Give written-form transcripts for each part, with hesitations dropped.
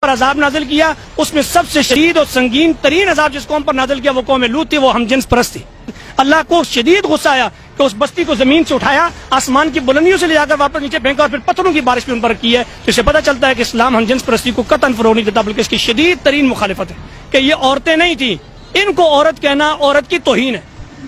پر عذاب نازل کیا، اس میں سب سے شدید اور سنگین ترین عذاب جس قوم پر نازل کیا وہ قوم لوط تھی، وہ ہم جنس پرست تھی۔ اللہ کو شدید غصہ آیا کہ اس بستی کو زمین سے اٹھایا، آسمان کی بلندیوں سے لے جا کر واپس نیچے پھینکا اور پھر پتھروں کی بارش بھی ان پر کی ہے۔ تو اسے پتہ چلتا ہے کہ اسلام ہم جنس پرستی کو قطعاً فروغ نہیں دیتا، بلکہ اس کی شدید ترین مخالفت ہے کہ یہ عورتیں نہیں تھیں، ان کو عورت کہنا عورت کی توہین ہے،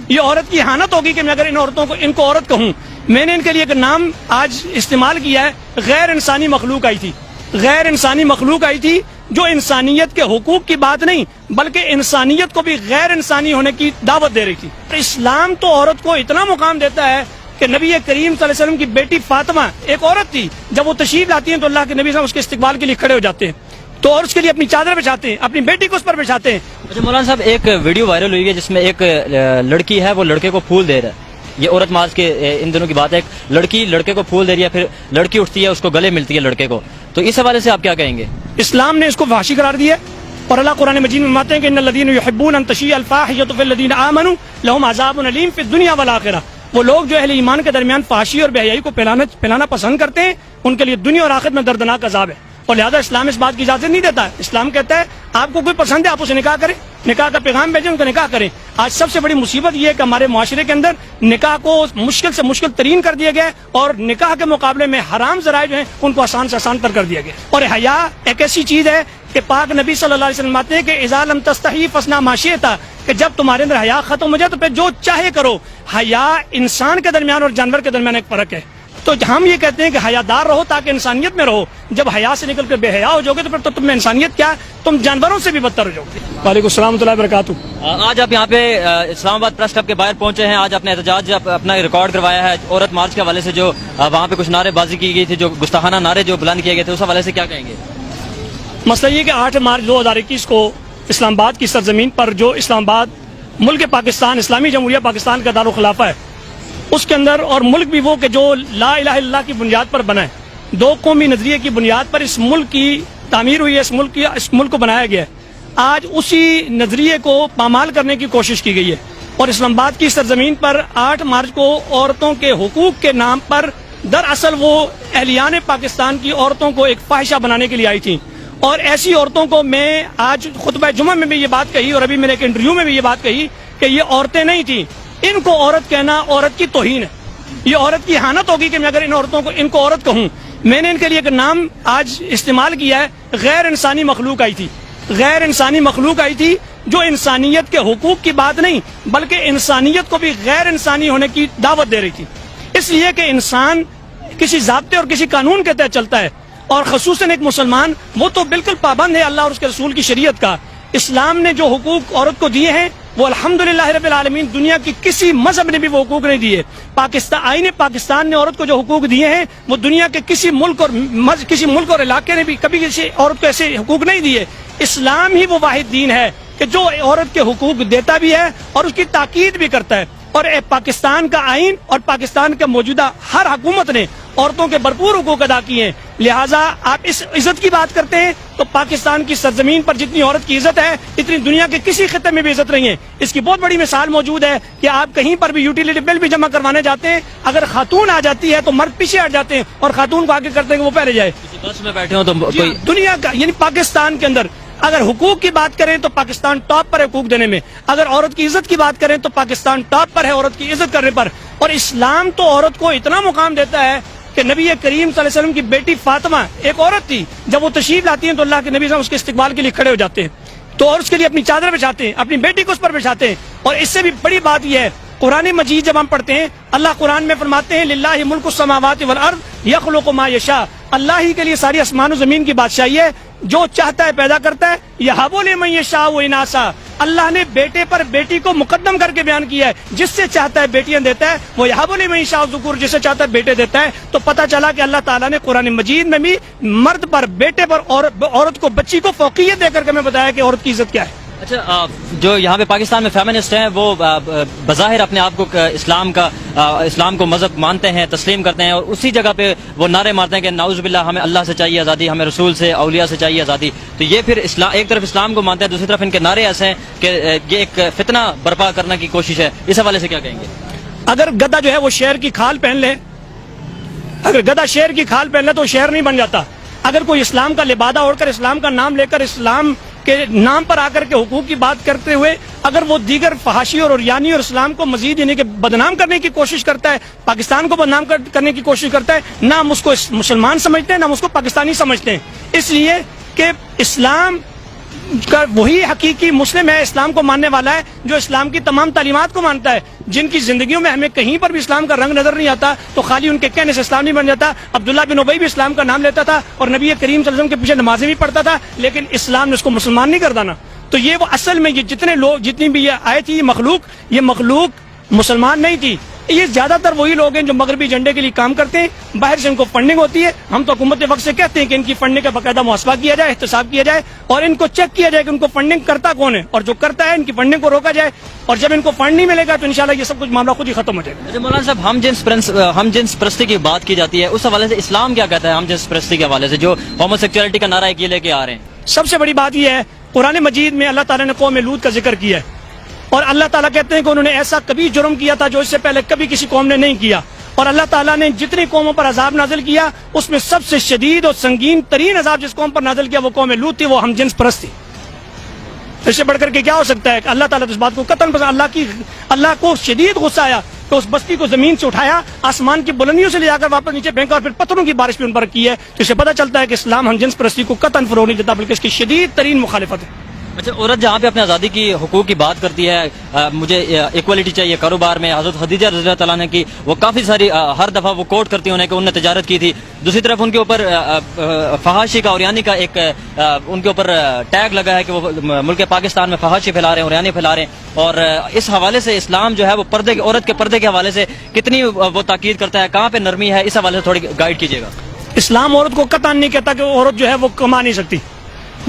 یہ عورت کی اہانت ہوگی کہ میں اگر ان کو عورت کہوں۔ میں نے ان کے لیے ایک نام آج استعمال کیا ہے، غیر انسانی مخلوق آئی تھی، غیر انسانی مخلوق آئی تھی جو انسانیت کے حقوق کی بات نہیں بلکہ انسانیت کو بھی غیر انسانی ہونے کی دعوت دے رہی تھی۔ اسلام تو عورت کو اتنا مقام دیتا ہے کہ نبی کریم صلی اللہ علیہ وسلم کی بیٹی فاطمہ ایک عورت تھی، جب وہ تشریف لاتی ہیں تو اللہ کے نبی صلی اللہ علیہ وسلم اس کے استقبال کے لیے کھڑے ہو جاتے ہیں تو اور اس کے لیے اپنی چادر بچھاتے ہیں، اپنی بیٹی کو اس پر بچھاتے ہیں۔ اچھا مولانا صاحب، ایک ویڈیو وائرل ہوئی ہے جس میں ایک لڑکی ہے وہ لڑکے کو پھول دے رہا ہے، یہ عورت مارچ کے ان دنوں کی بات ہے، ایک لڑکی لڑکے کو پھول دے رہی ہے، پھر لڑکی اٹھتی ہے اس کو گلے ملتی ہے لڑکے کو، تو اس حوالے سے آپ کیا کہیں گے؟ اسلام نے اس کو فحاشی قرار دیا اور اللہ قرآن مجید میں فرماتے ہیں کہ ان الذین یحبون ان تشیع الفاحشۃ فی الذین آمنوا لهم عذاب علیم فی الدنیا والآخرہ، وہ لوگ جو اہل ایمان کے درمیان فحاشی اور بے حیائی کو پھیلانا پسند کرتے ہیں، ان کے لیے دنیا اور آخرت میں دردناک عذاب ہے، اور لہذا اسلام اس بات کی اجازت نہیں دیتا ہے۔ اسلام کہتا ہے آپ کو کوئی پسند ہے آپ اسے نکاح کریں، نکاح کا پیغام بھیجیں، ان کا نکاح کریں۔ آج سب سے بڑی مصیبت یہ ہے کہ ہمارے معاشرے کے اندر نکاح کو مشکل سے مشکل ترین کر دیا گیا ہے اور نکاح کے مقابلے میں حرام ذرائع جو ہیں ان کو آسان سے آسان تر کر دیا گیا، اور حیا ایک ایسی چیز ہے کہ پاک نبی صلی اللہ علیہ وسلم فرماتے ہیں کہ اذا لم تستحی فاصنع ما شئت، کہ جب تمہارے اندر حیا ختم ہو جائے تو پھر جو چاہے کرو۔ حیا انسان کے درمیان اور جانور کے درمیان ایک فرق ہے، تو ہم یہ کہتے ہیں کہ حیا دار رہو تاکہ انسانیت میں رہو، جب حیا سے نکل کر بے حیا ہو جاؤ گے تو پھر تو تم میں انسانیت کیا، تم جانوروں سے بھی بدتر ہو جاؤ گے۔ وعلیکم السلام ورحمۃ اللہ وبرکاتہ۔ آج آپ یہاں پہ اسلام آباد پریس کلب کے باہر پہنچے ہیں، آج اپنے احتجاج اپنا ریکارڈ کروایا ہے عورت مارچ کے حوالے سے، جو وہاں پہ کچھ نعرے بازی کی گئی تھی، جو گستاخانہ نعرے جو بلند کیے گئے تھے، اس حوالے سے کیا کہیں گے؟ مسئلہ یہ کہ 8 مارچ 2021 کو اسلام آباد کی سرزمین پر جو اسلام آباد ملک پاکستان اسلامی جمہوریہ پاکستان کا دارالخلافہ ہے، اس کے اندر اور ملک بھی وہ کہ جو لا الہ الا اللہ کی بنیاد پر بنا ہے، دو قومی نظریے کی بنیاد پر اس ملک کی تعمیر ہوئی ہے، اس ملک کو بنایا گیا ہے۔ آج اسی نظریے کو پامال کرنے کی کوشش کی گئی ہے اور اسلام آباد کی سرزمین پر 8 مارچ کو عورتوں کے حقوق کے نام پر دراصل وہ اہلیان پاکستان کی عورتوں کو ایک فاحشہ بنانے کے لیے آئی تھیں، اور ایسی عورتوں کو میں آج خطبہ جمعہ میں بھی یہ بات کہی اور ابھی میرے ایک انٹرویو میں بھی یہ بات کہی کہ یہ عورتیں نہیں تھیں، ان کو عورت کہنا عورت کی توہین ہے، یہ عورت کی اہانت ہوگی کہ میں اگر ان کو عورت کہوں۔ میں نے ان کے لیے ایک نام آج استعمال کیا ہے، غیر انسانی مخلوق آئی تھی، غیر انسانی مخلوق آئی تھی جو انسانیت کے حقوق کی بات نہیں بلکہ انسانیت کو بھی غیر انسانی ہونے کی دعوت دے رہی تھی، اس لیے کہ انسان کسی ضابطے اور کسی قانون کے تحت چلتا ہے، اور خصوصاً ایک مسلمان وہ تو بالکل پابند ہے اللہ اور اس کے رسول کی شریعت کا۔ اسلام نے جو حقوق عورت کو دیے ہیں وہ الحمدللہ رب العالمین دنیا کی کسی مذہب نے بھی وہ حقوق نہیں دیے۔ آئین پاکستان نے عورت کو جو حقوق دیے ہیں وہ دنیا کے کسی ملک اور علاقے نے بھی کبھی کسی عورت کو ایسے حقوق نہیں دیے۔ اسلام ہی وہ واحد دین ہے کہ جو عورت کے حقوق دیتا بھی ہے اور اس کی تاکید بھی کرتا ہے، اور پاکستان کا آئین اور پاکستان کے موجودہ ہر حکومت نے عورتوں کے بھرپور حقوق ادا کیے ہیں۔ لہٰذا آپ اس عزت کی بات کرتے ہیں تو پاکستان کی سرزمین پر جتنی عورت کی عزت ہے اتنی دنیا کے کسی خطے میں بھی عزت نہیں ہے۔ اس کی بہت بڑی مثال موجود ہے کہ آپ کہیں پر بھی یوٹیلیٹی بل بھی جمع کروانے جاتے ہیں، اگر خاتون آ جاتی ہے تو مرد پیچھے ہٹ جاتے ہیں اور خاتون کو آگے کرتے ہیں کہ وہ پہلے جائے۔ بس میں بیٹھے ہوں تو دنیا کا یعنی پاکستان کے اندر اگر حقوق کی بات کریں تو پاکستان ٹاپ پر ہے حقوق دینے میں، اگر عورت کی عزت کی بات کریں تو پاکستان ٹاپ پر ہے عورت کی عزت کرنے پر، اور اسلام تو عورت کو اتنا مقام دیتا ہے کہ نبی کریم صلی اللہ علیہ وسلم کی بیٹی فاطمہ ایک عورت تھی، جب وہ تشریف لاتی ہیں تو اللہ کے نبی صلی اللہ علیہ وسلم اس کے استقبال کے لیے کھڑے ہو جاتے ہیں تو اور اس کے لیے اپنی چادر بچھاتے ہیں، اپنی بیٹی کو اس پر بچھاتے ہیں۔ اور اس سے بھی بڑی بات یہ ہے، قرآن مجید جب ہم پڑھتے ہیں اللہ قرآن میں فرماتے ہیں للہ ملک السماوات والارض یخلق ما یشاء، اللہ ہی کے لیے ساری آسمان و زمین کی بادشاہی ہے، جو چاہتا ہے پیدا کرتا ہے، یہب لمن یشاء اناسا، اللہ نے بیٹے پر بیٹی کو مقدم کر کے بیان کیا ہے، جس سے چاہتا ہے بیٹیاں دیتا ہے، وہ یہب لمن یشاء ذکور، جس سے چاہتا ہے بیٹے دیتا ہے۔ تو پتہ چلا کہ اللہ تعالیٰ نے قرآن مجید میں بھی مرد پر بیٹے پر اور عورت کو بچی کو فوقیت دے کر کے ہمیں بتایا کہ عورت کی عزت کیا ہے۔ اچھا، جو یہاں پہ پاکستان میں فیمنسٹ ہیں وہ بظاہر اپنے آپ کو اسلام کو مذہب مانتے ہیں، تسلیم کرتے ہیں، اور اسی جگہ پہ وہ نعرے مارتے ہیں کہ نعوذ باللہ ہمیں اللہ سے چاہیے آزادی، ہمیں رسول سے اولیاء سے چاہیے آزادی، تو یہ پھر ایک طرف اسلام کو مانتے ہیں، دوسری طرف ان کے نعرے ایسے ہیں کہ یہ ایک فتنہ برپا کرنے کی کوشش ہے، اس حوالے سے کیا کہیں گے؟ اگر گدھا جو ہے وہ شیر کی کھال پہن لے، اگر گدھا شیر کی کھال پہن لے تو شیر نہیں بن جاتا، اگر کوئی اسلام کا لبادہ اوڑھ کر اسلام کا نام لے کر اسلام کے نام پر آ کر کے حقوق کی بات کرتے ہوئے اگر وہ دیگر فحاشی اور عریانی اور اسلام کو مزید یعنی کہ بدنام کرنے کی کوشش کرتا ہے، پاکستان کو بدنام کرنے کی کوشش کرتا ہے، نہ ہم اس کو مسلمان سمجھتے ہیں نہ ہم اس کو پاکستانی سمجھتے ہیں، اس لیے کہ اسلام کا وہی حقیقی مسلم ہے، اسلام کو ماننے والا ہے جو اسلام کی تمام تعلیمات کو مانتا ہے، جن کی زندگیوں میں ہمیں کہیں پر بھی اسلام کا رنگ نظر نہیں آتا تو خالی ان کے کہنے سے اسلام نہیں بن جاتا۔ عبداللہ بن ابی بھی اسلام کا نام لیتا تھا اور نبی کریم صلی اللہ علیہ وسلم کے پیچھے نمازیں بھی پڑھتا تھا، لیکن اسلام نے اس کو مسلمان نہیں کر دانا۔ تو یہ وہ اصل میں یہ جتنے لوگ جتنی بھی یہ آئے تھی یہ مخلوق مسلمان نہیں تھی، یہ زیادہ تر وہی لوگ ہیں جو مغربی ایجنڈے کے لیے کام کرتے ہیں، باہر سے ان کو فنڈنگ ہوتی ہے۔ ہم تو حکومت وقت سے کہتے ہیں کہ ان کی فنڈنگ کا باقاعدہ محاسبہ کیا جائے، احتساب کیا جائے اور ان کو چیک کیا جائے کہ ان کو فنڈنگ کرتا کون ہے، اور جو کرتا ہے ان کی فنڈنگ کو روکا جائے، اور جب ان کو فنڈ نہیں ملے گا تو انشاءاللہ یہ سب کچھ معاملہ خود ہی ختم ہو جائے گا۔ مولانا صاحب، ہم جنس پرستی کی بات کی جاتی ہے، اس حوالے سے اسلام کیا کہتا ہے ہم جنس پرستی کے حوالے سے جو ہومو سیکچولیٹی کا نعرہ ایک یہ لے کے آ رہے ہیں؟ سب سے بڑی بات یہ ہے، قرآن مجید میں اللہ تعالیٰ نے قوم لوط کا ذکر کیا ہے، اور اللہ تعالیٰ کہتے ہیں کہ انہوں نے ایسا کبھی جرم کیا تھا جو اس سے پہلے کبھی کسی قوم نے نہیں کیا، اور اللہ تعالیٰ نے جتنی قوموں پر عذاب نازل کیا اس میں سب سے شدید اور سنگین ترین عذاب جس قوم پر نازل کیا وہ قوم لوط تھی، وہ ہم جنس پرست تھی۔ اس سے بڑھ کر کے کیا ہو سکتا ہے کہ اللہ تعالیٰ تو اس بات کو قطعاً پسند، اللہ کو شدید غصہ آیا کہ اس بستی کو زمین سے اٹھایا، آسمان کی بلندیوں سے لے جا کر واپس نیچے پھینکا اور پھر پتھروں کی بارش بھی ان پر کی ہے۔ تو اس سے پتہ چلتا ہے کہ اسلام ہم جنس پرستی کو قطعاً فروغ نہیں دیتا بلکہ اس کی شدید ترین مخالفت ہے۔ اچھا، عورت جہاں پہ اپنے آزادی کی حقوق کی بات کرتی ہے، مجھے ایکوالٹی چاہیے کاروبار میں، حضرت خدیجہ رضی اللہ تعالیٰ نے کی وہ کافی ساری ہر دفعہ وہ کوٹ کرتی ہیں کہ انہوں نے تجارت کی تھی، دوسری طرف ان کے اوپر فحاشی کا عریانی کا ایک ان کے اوپر ٹیگ لگا ہے کہ وہ ملک پاکستان میں فحاشی پھیلا رہے ہیں، عریانی پھیلا رہے ہیں، اور اس حوالے سے اسلام جو ہے وہ پردے عورت کے پردے کے حوالے سے کتنی وہ تاکید کرتا ہے، کہاں پہ نرمی ہے، اس حوالے سے تھوڑی گائیڈ کیجیے گا۔ اسلام عورت کو قطعاً نہیں کہتا کہ عورت جو ہے وہ کما نہیں سکتی،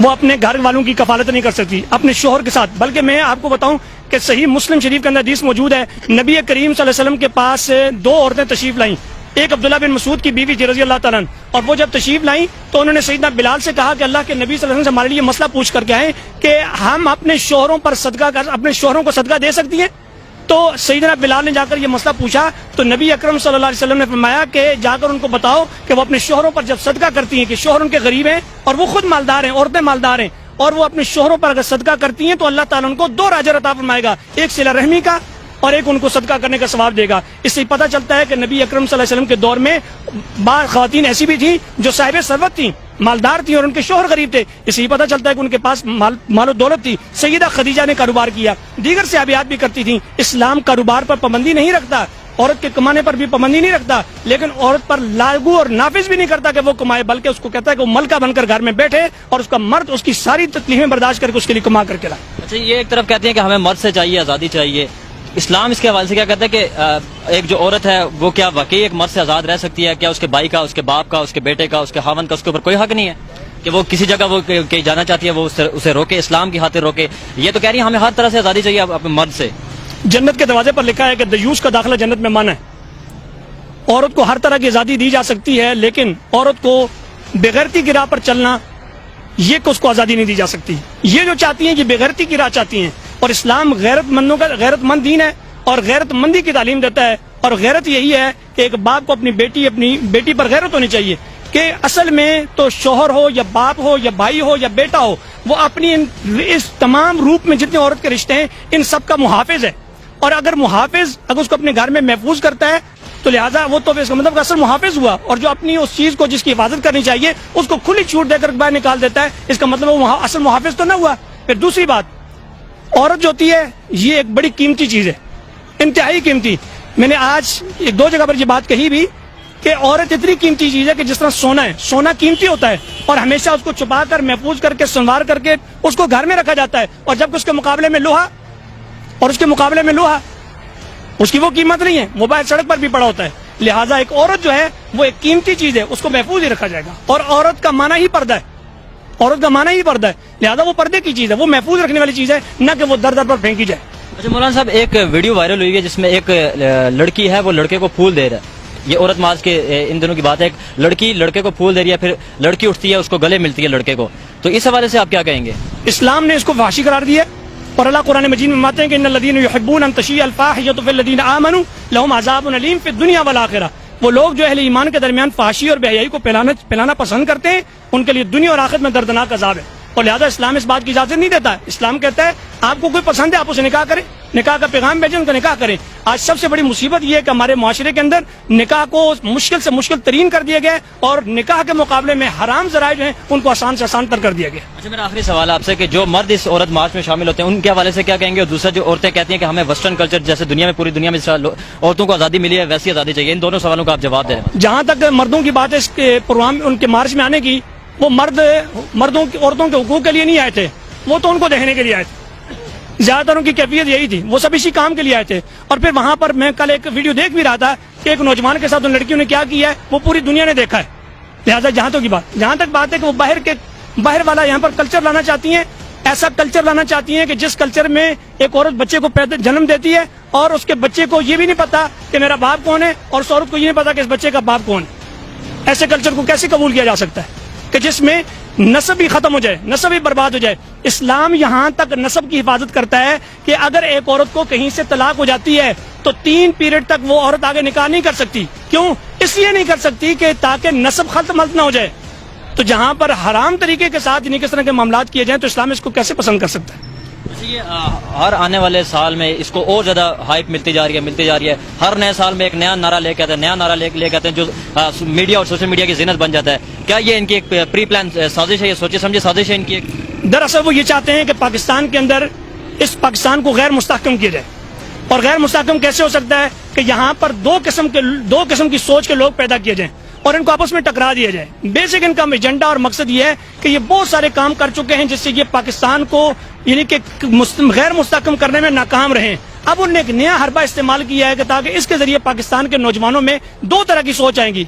وہ اپنے گھر والوں کی کفالت نہیں کر سکتی اپنے شوہر کے ساتھ، بلکہ میں آپ کو بتاؤں کہ صحیح مسلم شریف کے اندر حدیث موجود ہے، نبی کریم صلی اللہ علیہ وسلم کے پاس دو عورتیں تشریف لائیں، ایک عبداللہ بن مسعود کی بیوی تھی رضی اللہ تعالیٰ عنہ، اور وہ جب تشریف لائیں تو انہوں نے سیدنا بلال سے کہا کہ اللہ کے نبی صلی اللہ علیہ وسلم سے ہمارے لیے مسئلہ پوچھ کر کے آئے کہ ہم اپنے شوہروں پر اپنے شوہروں کو صدقہ دے سکتی ہیں؟ تو سیدنا بلال نے جا کر یہ مسئلہ پوچھا تو نبی اکرم صلی اللہ علیہ وسلم نے فرمایا کہ جا کر ان کو بتاؤ کہ وہ اپنے شوہروں پر جب صدقہ کرتی ہیں کہ شوہر ان کے غریب ہیں اور وہ خود مالدار ہیں، عورتیں مالدار ہیں، اور وہ اپنے شوہروں پر اگر صدقہ کرتی ہیں تو اللہ تعالیٰ ان کو دو اجر عطا فرمائے گا، ایک صلہ رحمی کا اور ایک ان کو صدقہ کرنے کا ثواب دے گا۔ اس سے پتہ چلتا ہے کہ نبی اکرم صلی اللہ علیہ وسلم کے دور میں بعض خواتین ایسی بھی تھیں جو صاحب ثروت تھیں، مالدار تھیں اور ان کے شوہر غریب تھے، اس سے پتہ چلتا ہے کہ ان کے پاس مال و دولت تھی۔ سیدہ خدیجہ نے کاروبار کیا، دیگر صحابیات بھی کرتی تھیں۔ اسلام کاروبار پر پابندی نہیں رکھتا، عورت کے کمانے پر بھی پابندی نہیں رکھتا، لیکن عورت پر لاگو اور نافذ بھی نہیں کرتا کہ وہ کمائے، بلکہ اس کو کہتا ہے کہ وہ ملکہ بن کر گھر میں بیٹھے اور اس کا مرد اس کی ساری تکلیفیں برداشت کر کے اس کے لیے کما کر کے لائے۔ اچھا، یہ ایک طرف کہتے ہیں کہ ہمیں مرد سے چاہیے آزادی چاہیے، اسلام اس کے حوالے سے کیا کہتا ہے کہ ایک جو عورت ہے وہ کیا واقعی ایک مرد سے آزاد رہ سکتی ہے؟ کیا اس کے بھائی کا، اس کے باپ کا، اس کے بیٹے کا، اس کے خاوند کا اس کے اوپر کوئی حق نہیں ہے کہ وہ کسی جگہ وہ کہیں جانا چاہتی ہے وہ اسے روکے، اسلام کی خاطر روکے؟ یہ تو کہہ رہی ہے ہمیں ہر طرح سے آزادی چاہیے اپنے مرد سے۔ جنت کے دروازے پر لکھا ہے کہ دیوس کا داخلہ جنت میں منع ہے۔ عورت کو ہر طرح کی آزادی دی جا سکتی ہے، لیکن عورت کو بغیرتی کی راہ پر چلنا یہ کہ اس کو آزادی نہیں دی جا سکتی۔ یہ جو چاہتی ہیں یہ بغیرتی کی راہ چاہتی ہیں، اور اسلام غیرت مند دین ہے اور غیرت مندی کی تعلیم دیتا ہے، اور غیرت یہی ہے کہ ایک باپ کو اپنی بیٹی پر غیرت ہونی چاہیے کہ اصل میں تو شوہر ہو یا باپ ہو یا بھائی ہو یا بیٹا ہو، وہ اپنی اس تمام روپ میں جتنے عورت کے رشتے ہیں ان سب کا محافظ ہے، اور اگر محافظ اگر اس کو اپنے گھر میں محفوظ کرتا ہے تو لہٰذا وہ تو اس کا مطلب اصل محافظ ہوا، اور جو اپنی اس چیز کو جس کی حفاظت کرنی چاہیے اس کو کھلی چھوٹ دے کر باہر نکال دیتا ہے، اس کا مطلب وہ اصل محافظ تو نہ ہوا۔ پھر دوسری بات، عورت جو ہوتی ہے یہ ایک بڑی قیمتی چیز ہے، انتہائی قیمتی۔ میں نے آج ایک دو جگہ پر یہ بات کہی بھی کہ عورت اتنی قیمتی چیز ہے کہ جس طرح سونا ہے، سونا قیمتی ہوتا ہے اور ہمیشہ اس کو چھپا کر محفوظ کر کے سنوار کر کے اس کو گھر میں رکھا جاتا ہے، اور جب اس کے مقابلے میں لوہا اس کی وہ قیمت نہیں ہے، وہ باہر سڑک پر بھی پڑا ہوتا ہے۔ لہٰذا ایک عورت جو ہے وہ ایک قیمتی چیز ہے، اس کو محفوظ ہی رکھا جائے گا، اور عورت کا معنی ہی پردہ ہے، عورت کا معنی ہی پردہ ہے، لہٰذا وہ پردے کی چیز ہے، وہ محفوظ رکھنے والی چیز ہے، نہ کہ وہ در در پر پھینکی جائے۔ اچھا مولانا صاحب، ایک ویڈیو وائرل ہوئی ہے جس میں ایک لڑکی ہے وہ لڑکے کو پھول دے رہا ہے، یہ عورت ماز کے ان دنوں کی بات ہے، ایک لڑکی لڑکے کو پھول دے رہی ہے، پھر لڑکی اٹھتی ہے اس کو گلے ملتی ہے لڑکے کو، تو اس حوالے سے آپ کیا کہیں گے؟ اسلام نے اس کو فحاشی قرار دیا، اور اللہ قرآن مجید میں فرماتے ہیں کہ ان الذین یحبون ان تشیع الفاحشۃ فی الذین آمنوا لهم عذاب الیم فی الدنیا والآخرہ، وہ لوگ جو اہل ایمان کے درمیان فحاشی اور بے حیائی کو پھیلانا پسند کرتے ہیں، ان کے لیے دنیا اور آخرت میں دردناک عذاب ہے، اور لہذا اسلام اس بات کی اجازت نہیں دیتا ہے۔ اسلام کہتا ہے آپ کو کوئی پسند ہے آپ اسے نکاح کریں، نکاح کا پیغام بھیجیں، ان کا نکاح کریں۔ آج سب سے بڑی مصیبت یہ ہے کہ ہمارے معاشرے کے اندر نکاح کو مشکل سے مشکل ترین کر دیا گیا ہے، اور نکاح کے مقابلے میں حرام ذرائع جو ہیں ان کو آسان سے آسان تر کر دیا گیا۔ اچھا، میرا آخری سوال آپ سے کہ جو مرد اس عورت مارچ میں شامل ہوتے ہیں ان کے حوالے سے کیا کہیں گے، اور دوسرا جو عورتیں کہتی ہیں کہ ہمیں ویسٹرن کلچر جیسے دنیا میں پوری دنیا میں عورتوں کو آزادی ملی ہے ویسی آزادی چاہیے، ان دونوں سوالوں کا آپ جواب دیں۔ جہاں تک مردوں کی بات ہے اس کے پروگرام ان کے مارچ میں آنے کی، وہ مردوں کی عورتوں کے حقوق کے لیے نہیں آئے تھے، وہ تو ان کو دیکھنے کے لیے آئے تھے، زیادہ تر ان کی کیفیت یہی تھی، وہ سب اسی کام کے لیے آئے تھے۔ اور پھر وہاں پر میں کل ایک ویڈیو دیکھ بھی رہا تھا کہ ایک نوجوان کے ساتھ ان لڑکیوں نے کیا کیا ہے وہ پوری دنیا نے دیکھا ہے۔ لہٰذا جہاں تک بات ہے کہ وہ باہر والا یہاں پر کلچر لانا چاہتی ہیں، ایسا کلچر لانا چاہتی ہیں کہ جس کلچر میں ایک عورت بچے کو جنم دیتی ہے اور اس کے بچے کو یہ بھی نہیں پتا کہ میرا باپ کون ہے، اور اس عورت کو یہ نہیں پتا کہ اس بچے کا باپ کون ہے۔ ایسے کلچر کو کیسے قبول کیا جا سکتا ہے کہ جس میں نسب ہی ختم ہو جائے، نسب ہی برباد ہو جائے؟ اسلام یہاں تک نسب کی حفاظت کرتا ہے کہ اگر ایک عورت کو کہیں سے طلاق ہو جاتی ہے تو 3 پیریڈ تک وہ عورت آگے نکاح نہیں کر سکتی۔ کیوں؟ اس لیے نہیں کر سکتی کہ تاکہ نسب ختم نہ ہو جائے۔ تو جہاں پر حرام طریقے کے ساتھ کس طرح کے معاملات کیے جائیں تو اسلام اس کو کیسے پسند کر سکتا ہے؟ ہر آنے والے سال میں اس کو اور زیادہ ہائپ ملتی جا رہی ہے، ہر نئے سال میں ایک نیا نعرہ لے کے آتے ہیں جو میڈیا اور سوشل میڈیا کی زینت بن جاتا ہے۔ کیا یہ ان کی ایک پری پلان سازش ہے، یہ سوچے سمجھے سازش ہے ان کی؟ دراصل وہ یہ چاہتے ہیں کہ پاکستان کے اندر اس پاکستان کو غیر مستحکم کیا جائے، اور غیر مستحکم کیسے ہو سکتا ہے کہ یہاں پر دو قسم کی سوچ کے لوگ پیدا کیے جائیں اور ان کو آپس میں ٹکرا دیا جائے۔ بیسک ان کا ایجنڈا اور مقصد یہ ہے کہ یہ بہت سارے کام کر چکے ہیں جس سے یہ پاکستان کو یعنی کہ غیر مستحکم کرنے میں ناکام رہے۔ اب انہوں نے ایک نیا حربہ استعمال کیا ہے کہ تاکہ اس کے ذریعے پاکستان کے نوجوانوں میں 2 طرح کی سوچ آئیں گی۔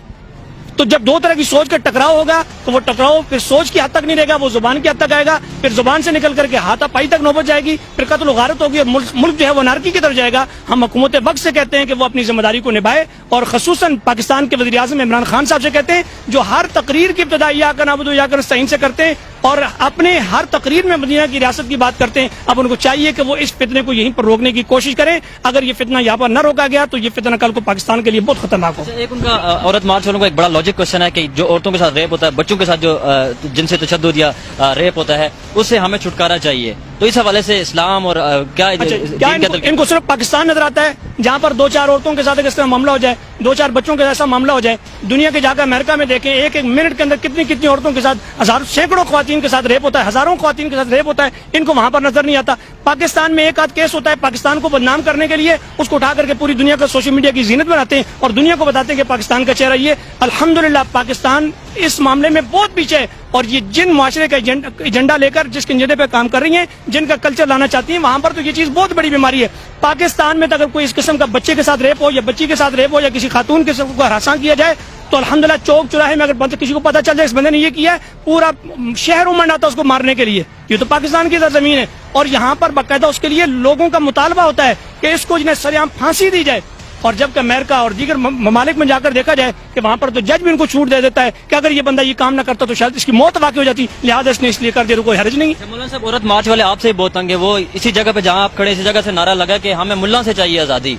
تو جب 2 طرح کی سوچ کا ٹکراؤ ہوگا تو وہ ٹکراؤ پھر سوچ کی حد تک نہیں رہے گا، وہ زبان کی حد تک آئے گا، پھر زبان سے نکل کر کے ہاتھا پائی تک نوبت جائے گی، پھر قتل و غارت ہوگی، اور ملک جو ہے وہ انارکی کی طرف جائے گا۔ ہم حکومت وقت سے کہتے ہیں کہ وہ اپنی ذمہ داری کو نبھائے، اور خصوصاً پاکستان کے وزیر اعظم عمران خان صاحب سے کہتے ہیں جو ہر تقریر کی ابتدا ایاک نعبد و ایاک نستعین سے کرتے ہیں اور اپنے ہر تقریر میں مدینہ کی ریاست کی بات کرتے ہیں، اب ان کو چاہیے کہ وہ اس فتنے کو یہیں پر روکنے کی کوشش کریں۔ اگر یہ فتنہ یہاں پر نہ روکا گیا تو یہ فتنہ کل کو پاکستان کے لیے بہت خطرناک ہو۔ ایک ان کا عورت مارچ والوں کا ایک بڑا لاجک کوشچن ہے کہ جو عورتوں کے ساتھ ریپ ہوتا ہے، بچوں کے ساتھ جو جن سے تشدد یا ریپ ہوتا ہے، اس سے ہمیں چھٹکارا چاہیے، تو اس حوالے سے اسلام اور کیا ان کو صرف پاکستان نظر آتا ہے جہاں پر 2-4 عورتوں کے ساتھ اس طرح معاملہ ہو جائے، 2-4 بچوں کے ایسا معاملہ ہو جائے؟ دنیا کے جا کر امریکہ میں دیکھیں، ایک منٹ کے اندر کتنی عورتوں کے ساتھ سینکڑوں خواتین کے ساتھ ریپ ہوتا ہے، ہزاروں خواتین کے ساتھ ریپ ہوتا ہے، ان کو وہاں پر نظر نہیں آتا۔ پاکستان میں ایک آدھ کیس ہوتا ہے، پاکستان کو بدنام کرنے کے لیے اس کو اٹھا کر کے پوری دنیا کا سوشل میڈیا کی زینت بناتے ہیں اور دنیا کو بتاتے ہیں کہ پاکستان کا چہرہ یہ۔ الحمدللہ پاکستان اس معاملے میں بہت پیچھے ہے، اور یہ جن معاشرے کا ایجنڈا لے کر جس کے ایجنڈے پہ کام کر رہی ہیں، جن کا کلچر لانا چاہتی ہیں، وہاں پر تو یہ چیز بہت بڑی بیماری ہے۔ پاکستان میں تو اگر کوئی اس قسم کا بچے کے ساتھ ریپ ہو یا بچی کے ساتھ ریپ ہو یا کسی خاتون کے ساتھ ہراساں کیا جائے تو الحمدللہ چوک چوراہے میں اگر کسی کو پتہ چل جائے اس بندے نے یہ کیا ہے، پورا شہر امنڈ آتا ہے اس کو مارنے کے لیے۔ یہ تو پاکستان کی سرزمین ہے، اور یہاں پر باقاعدہ اس کے لیے لوگوں کا مطالبہ ہوتا ہے کہ اس کو جنہیں سر عام پھانسی دی جائے۔ اور جبکہ امریکہ اور دیگر ممالک میں جا کر دیکھا جائے کہ وہاں پر تو جج بھی ان کو چھوٹ دے دیتا ہے کہ اگر یہ بندہ یہ کام نہ کرتا تو شاید اس کی موت واقع ہو جاتی، لہٰذا اس نے اس لیے کر دیا، کوئی حرج نہیں۔ مولانا صاحب، عورت مارچ والے آپ سے بہت تنگ ہے، وہ اسی جگہ پہ جہاں آپ کھڑے اسی جگہ سے نعرہ لگا کہ ہمیں ملا سے چاہیے آزادی۔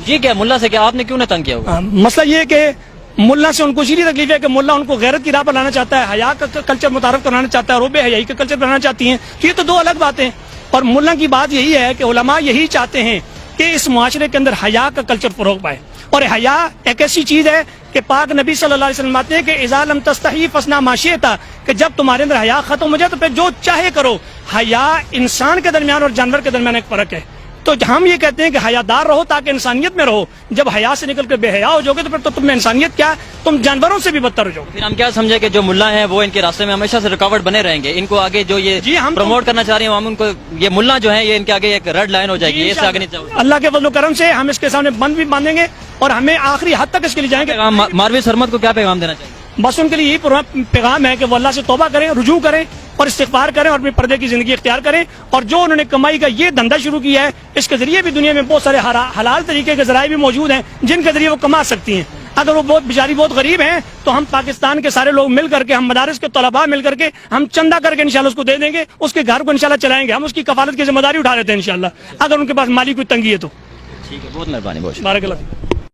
جی کیا ملا سے کیا آپ نے کیوں نہ تنگ کیا ہوگا؟ مسئلہ یہ ہے کہ ملا سے ان کو اسی تکلیف ہے کہ ملا ان کو غیرت کی راہ پر لانا چاہتا ہے، حیا کا کلچر متعارف کرانا چاہتا ہے، اور وہ بے حیائی کا کلچر بنانا چاہتی ہیں۔ یہ تو 2 الگ باتیں ہیں، اور ملا کی بات یہی ہے کہ علماء یہی چاہتے ہیں کہ اس معاشرے کے اندر حیا کا کلچر فروغ پائے، اور حیا ایک ایسی چیز ہے کہ پاک نبی صلی اللہ علیہ وسلم کہتے ہیں کہ اذا لم تستحی فاصنع ما شئت، کہ جب تمہارے اندر حیا ختم ہو جائے تو پھر جو چاہے کرو۔ حیا انسان کے درمیان اور جانور کے درمیان ایک فرق ہے، تو ہم یہ کہتے ہیں کہ حیا دار رہو تاکہ انسانیت میں رہو۔ جب حیا سے نکل کر بے حیا ہو جاؤ گے تو پھر تو تم میں انسانیت کیا، تم جانوروں سے بھی بدتر ہو جاؤ گے۔ پھر ہم کیا سمجھے کہ جو ملا ہیں وہ ان کے راستے میں ہمیشہ سے رکاوٹ بنے رہیں گے، ان کو آگے جو یہ پروموٹ کرنا چاہ رہے ہیں ہم ان کو، یہ ملا جو ہے یہ ان کے آگے ایک ریڈ لائن ہو جائے گی، اس سے آگے نہیں جاؤ گے۔ اللہ کے فضل و کرم سے ہم اس کے سامنے بند بھی باندھیں گے اور ہمیں آخری حد تک اس کے لیے جائیں گے۔ ماروی سرمد کو کیا پیغام دینا چاہیے؟ بس ان کے لیے یہی پیغام ہے کہ وہ اللہ سے توبہ کریں، رجوع کریں اور استغفار کریں اور اپنے پردے کی زندگی اختیار کریں، اور جو انہوں نے کمائی کا یہ دھندا شروع کیا ہے اس کے ذریعے بھی دنیا میں بہت سارے حلال طریقے کے ذرائع بھی موجود ہیں جن کے ذریعے وہ کما سکتی ہیں۔ اگر وہ بیچاری بہت غریب ہیں تو ہم پاکستان کے سارے لوگ مل کر کے، ہم مدارس کے طلباء مل کر کے ہم چندہ کر کے انشاءاللہ اس کو دے دیں گے، اس کے گھر کو انشاءاللہ چلائیں گے، ہم اس کی کفالت کی ذمہ داری اٹھا لیتے ہیں انشاءاللہ، اگر ان کے پاس مالی کوئی تنگی ہے تو۔ ٹھیک ہے، بہت مہربانی، بہت بارک اللہ۔